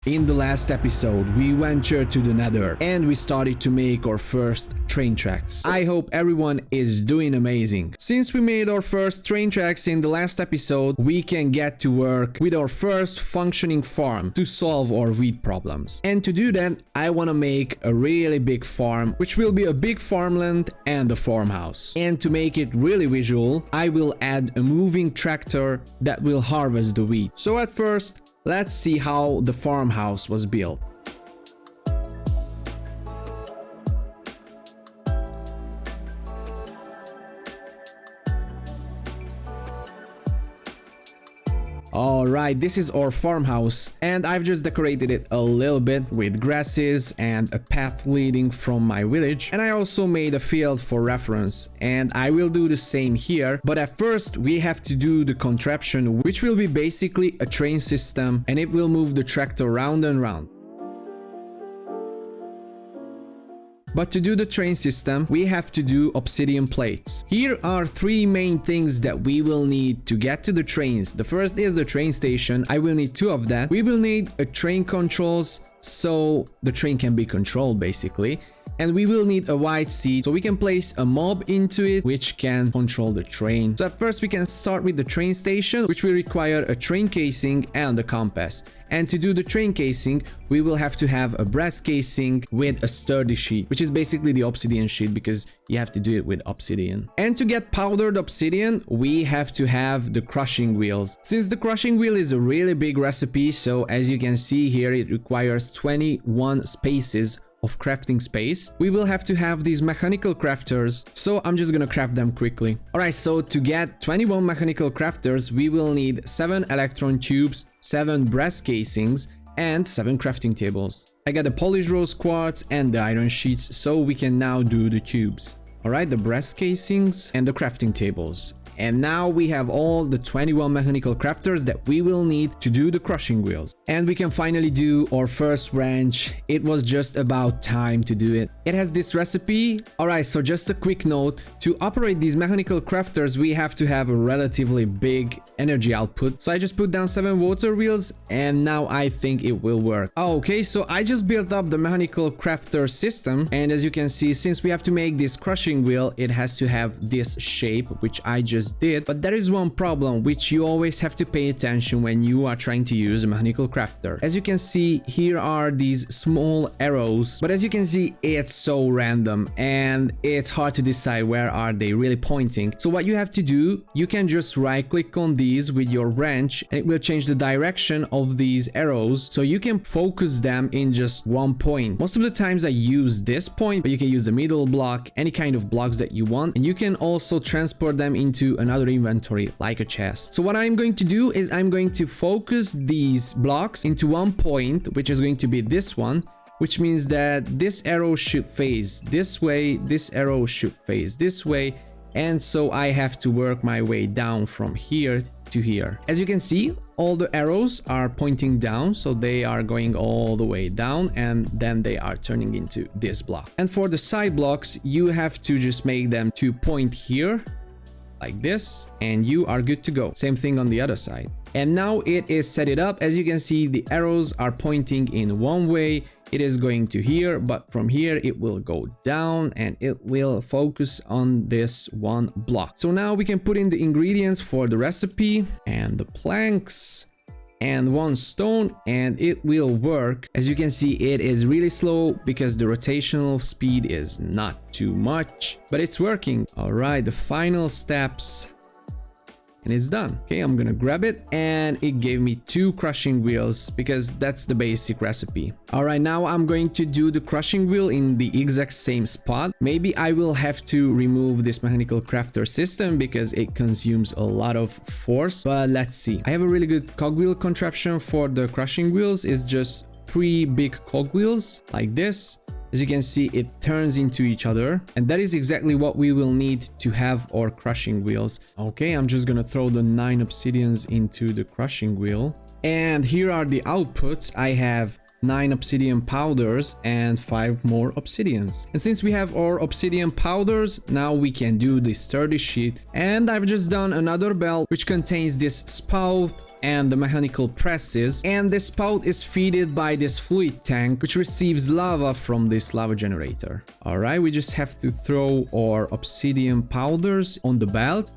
In the last episode, we ventured to the Nether and we started to make our first train tracks. I hope everyone is doing amazing. Since we made our first train tracks in the last episode, we can get to work with our first functioning farm to solve our wheat problems. And to do that, I want to make a really big farm, which will be a big farmland and a farmhouse. And to make it really visual, I will add a moving tractor that will harvest the wheat. So at first, let's see how the farmhouse was built. Alright, this is our farmhouse and I've just decorated it a little bit with grasses and a path leading from my village, and I also made a field for reference, and I will do the same here. But at first we have to do the contraption, which will be basically a train system, and it will move the tractor round and round. But to do the train system, we have to do obsidian plates. Here are three main things that we will need to get to the trains. The first is the train station. I will need two of that. We will need a train controls so the train can be controlled basically. And we will need a white seat so we can place a mob into it which can control the train. So at first we can start with the train station, which will require a train casing and a compass. And to do the train casing, we will have to have a brass casing with a sturdy sheet, which is basically the obsidian sheet because you have to do it with obsidian. And to get powdered obsidian, we have to have the crushing wheels. Since the crushing wheel is a really big recipe, so as you can see here, it requires 21 spaces of crafting space. We will have to have these mechanical crafters, so I'm just gonna craft them quickly. Alright, so to get 21 mechanical crafters, we will need 7 electron tubes, 7 brass casings, and 7 crafting tables. I got the polished rose quartz and the iron sheets, so we can now do the tubes. Alright, the brass casings and the crafting tables. And now we have all the 21 mechanical crafters that we will need to do the crushing wheels. And we can finally do our first wrench. It was just about time to do it. It has this recipe. Alright, so just a quick note. To operate these mechanical crafters, we have to have a relatively big energy output. So I just put down 7 water wheels and now I think it will work. Okay, so I just built up the mechanical crafter system. And as you can see, since we have to make this crushing wheel, it has to have this shape, which I just did. But there is one problem which you always have to pay attention when you are trying to use a mechanical crafter. As you can see, here are these small arrows, but as you can see, it's so random and it's hard to decide where are they really pointing. So what you have to do, you can just right click on these with your wrench and it will change the direction of these arrows so you can focus them in just one point. Most of the times I use this point, but you can use the middle block, any kind of blocks that you want, and you can also transport them into another inventory like a chest. So what I'm going to do is I'm going to focus these blocks into one point, which is going to be this one, which means that this arrow should face this way, this arrow should face this way, and so I have to work my way down from here to here. As you can see, all the arrows are pointing down, so they are going all the way down and then they are turning into this block. And for the side blocks, you have to just make them to point here like this, and you are good to go. Same thing on the other side. And now it is set it up. As you can see, the arrows are pointing in one way. It is going to here, but from here it will go down and it will focus on this one block. So now we can put in the ingredients for the recipe and the planks and one stone, and it will work. As you can see, it is really slow because the rotational speed is not too much, but it's working. All right, the final steps, and it's done. Okay, I'm gonna grab it, and it gave me 2 crushing wheels because that's the basic recipe. All right, now I'm going to do the crushing wheel in the exact same spot. Maybe I will have to remove this mechanical crafter system because it consumes a lot of force, but let's see. I have a really good cogwheel contraption for the crushing wheels. It's just 3 big cogwheels like this. As you can see, it turns into each other, and that is exactly what we will need to have our crushing wheels. Okay, I'm just gonna throw the 9 obsidians into the crushing wheel, and here are the outputs. I have 9 obsidian powders and 5 more obsidians. And since we have our obsidian powders, now we can do the sturdy sheet. And I've just done another belt which contains this spout and the mechanical presses, and the spout is fed by this fluid tank which receives lava from this lava generator. Alright, we just have to throw our obsidian powders on the belt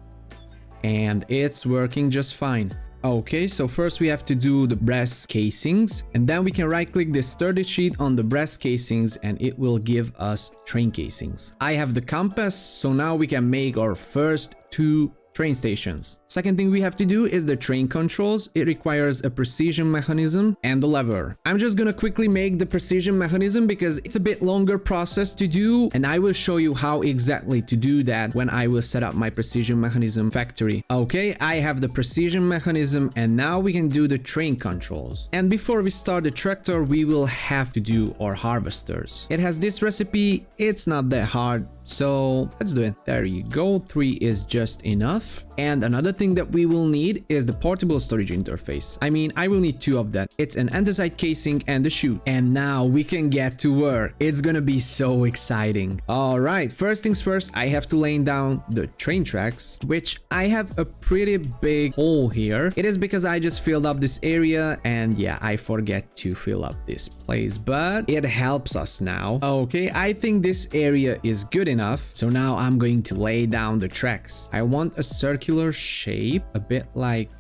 and it's working just fine. Okay, so first we have to do the brass casings, and then we can right click this sturdy sheet on the brass casings and it will give us train casings. I have the compass, so now we can make our first 2 train stations. Second thing we have to do is the train controls. It requires a precision mechanism and the lever. I'm just gonna quickly make the precision mechanism because it's a bit longer process to do, and I will show you how exactly to do that when I will set up my precision mechanism factory. Okay, I have the precision mechanism and now we can do the train controls. And before we start the tractor, we will have to do our harvesters. It has this recipe, it's not that hard. So let's do it. There you go. 3 is just enough. And another thing that we will need is the portable storage interface. I mean, I will need 2 of that. It's an andesite casing and a chute. And now we can get to work. It's gonna be so exciting. All right, first things first, I have to lay down the train tracks, which I have a pretty big hole here. It is because I just filled up this area and yeah, I forget to fill up this place, but it helps us now. Okay, I think this area is good enough. So now I'm going to lay down the tracks. I want a circular shape, a bit like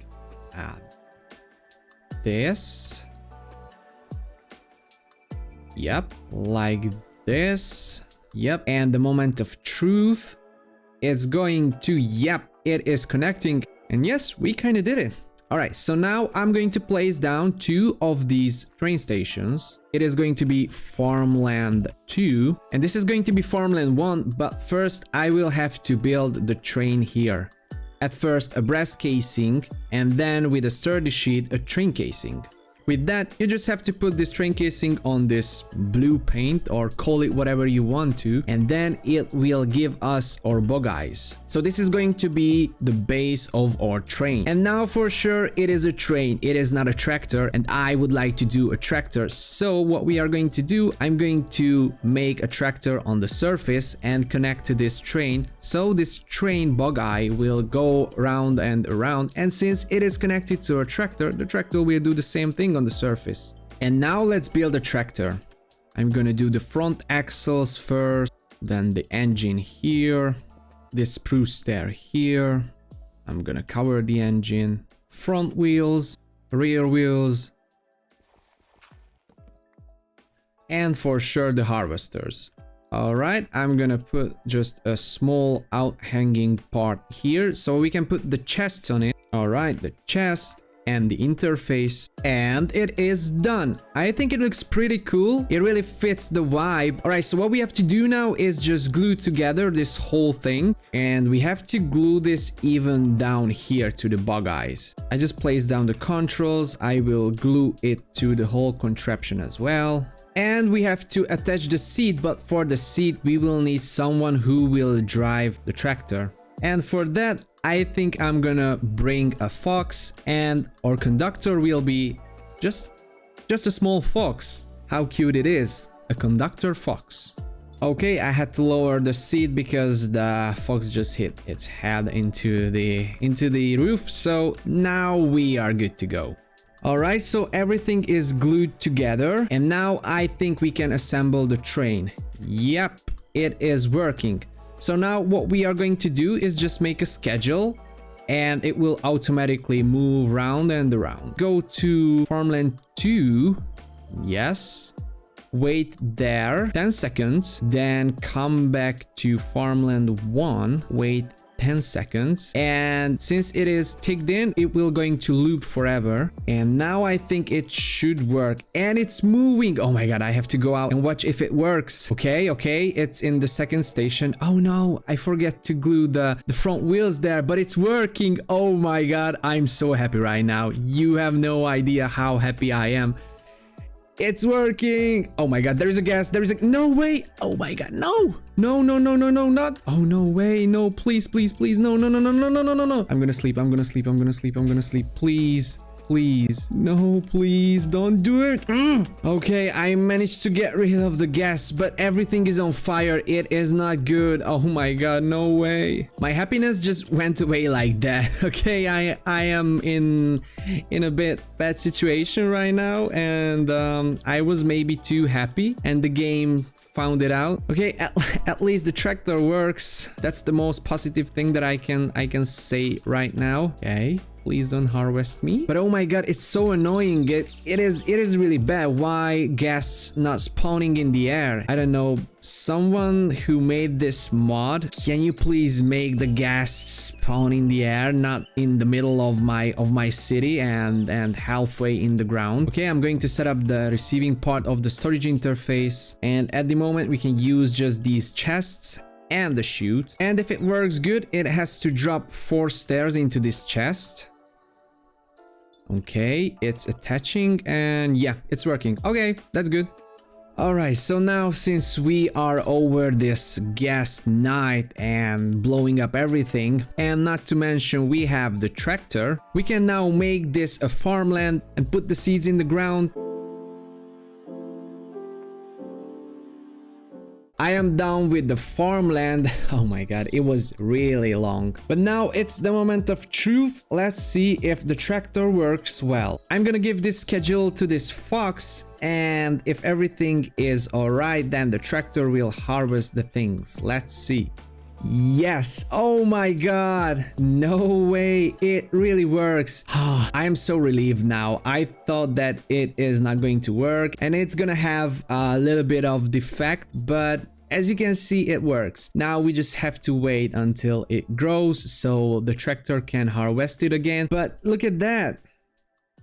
this. Yep, like this. Yep, and the moment of truth, it's going to, yep, it is connecting. And yes, we kind of did it. All right, so now I'm going to place down 2 of these train stations. It is going to be farmland 2, and this is going to be farmland 1, but first I will have to build the train here. At first a brass casing, and then with a sturdy sheet a train casing. With that, you just have to put this train casing on this blue paint, or call it whatever you want to, and then it will give us our bug eyes. So this is going to be the base of our train. And now for sure it is a train, it is not a tractor, and I would like to do a tractor. So what we are going to do, I'm going to make a tractor on the surface and connect to this train. So this train bug eye will go round and around, and since it is connected to a tractor, the tractor will do the same thing on the surface. And now let's build a tractor. I'm gonna do the front axles first, then the engine here, this spruce stair here. I'm gonna cover the engine, front wheels, rear wheels, and for sure the harvesters. All right, I'm gonna put just a small out-hanging part here so we can put the chests on it. All right, the chest and the interface, and it is done. I think it looks pretty cool. It really fits the vibe. All right, so what we have to do now is just glue together this whole thing, and we have to glue this even down here to the bug eyes. I just placed down the controls. I will glue it to the whole contraption as well. And we have to attach the seat, but for the seat we will need someone who will drive the tractor. And for that, I think I'm gonna bring a fox, and our conductor will be just a small fox. How cute it is, a conductor fox. Okay, I had to lower the seat because the fox just hit its head into the roof, so now we are good to go. Alright, so everything is glued together, and now I think we can assemble the train. Yep, it is working. So now what we are going to do is just make a schedule, and it will automatically move round and around. Go to farmland 2, yes. Wait there 10 seconds, then come back to farmland 1, wait 10 seconds, and since it is ticked in, it will going to loop forever. And now I think it should work, and it's moving. Oh my god, I have to go out and watch if it works. Okay, it's in the second station. Oh no, I forget to glue the front wheels there, but it's working. Oh my god, I'm so happy right now. You have no idea how happy I am. It's working. Oh my god, there is a gas. There is a, no way. Oh my god, no. No, not. Oh no way. No, please. No. I'm gonna sleep. Please. please. No, please don't do it. Okay, I managed to get rid of the gas, but everything is on fire. It is not good. Oh my god, no way. My happiness just went away like that. Okay, I am in a bit bad situation right now, and I was maybe too happy, and the game found it out. Okay, at least the tractor works. That's the most positive thing that I can say right now. Okay, please don't harvest me. But oh my god, it's so annoying. It is really bad. Why ghasts not spawning in the air? I don't know. Someone who made this mod, can you please make the ghasts spawn in the air, not in the middle of my city and halfway in the ground? Okay, I'm going to set up the receiving part of the storage interface, and at the moment we can use just these chests and the chute. And if it works good, it has to drop 4 stairs into this chest. Okay, it's attaching, and yeah, it's working. Okay, that's good. Alright, so now since we are over this gas night and blowing up everything, and not to mention we have the tractor, we can now make this a farmland and put the seeds in the ground. I am done with the farmland. Oh my god, it was really long. But now it's the moment of truth. Let's see if the tractor works well. I'm gonna give this schedule to this fox, and if everything is alright, then the tractor will harvest the things. Let's see. Yes. Oh my god. No way. It really works. I am so relieved now. I thought that it is not going to work and it's gonna have a little bit of defect, but as you can see, it works. Now we just have to wait until it grows so the tractor can harvest it again. But look at that.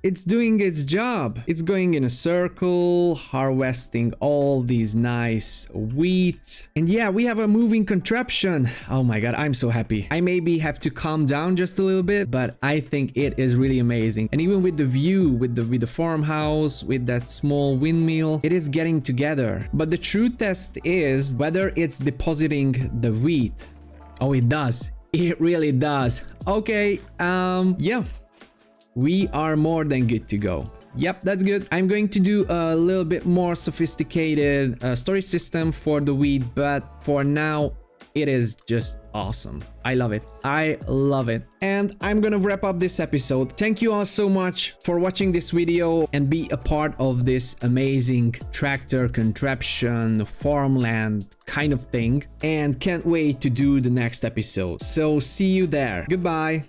It's doing its job. It's going in a circle, harvesting all these nice wheat. And yeah, we have a moving contraption. Oh my god, I'm so happy. I maybe have to calm down just a little bit, but I think it is really amazing. And even with the view, with the farmhouse, with that small windmill, it is getting together. But the true test is whether it's depositing the wheat. Oh, it does. It really does. Okay, yeah. We are more than good to go. Yep, that's good. I'm going to do a little bit more sophisticated storage system for the wheat, but for now, it is just awesome. I love it. I love it. And I'm gonna wrap up this episode. Thank you all so much for watching this video and be a part of this amazing tractor contraption, farmland kind of thing. And can't wait to do the next episode. So see you there. Goodbye.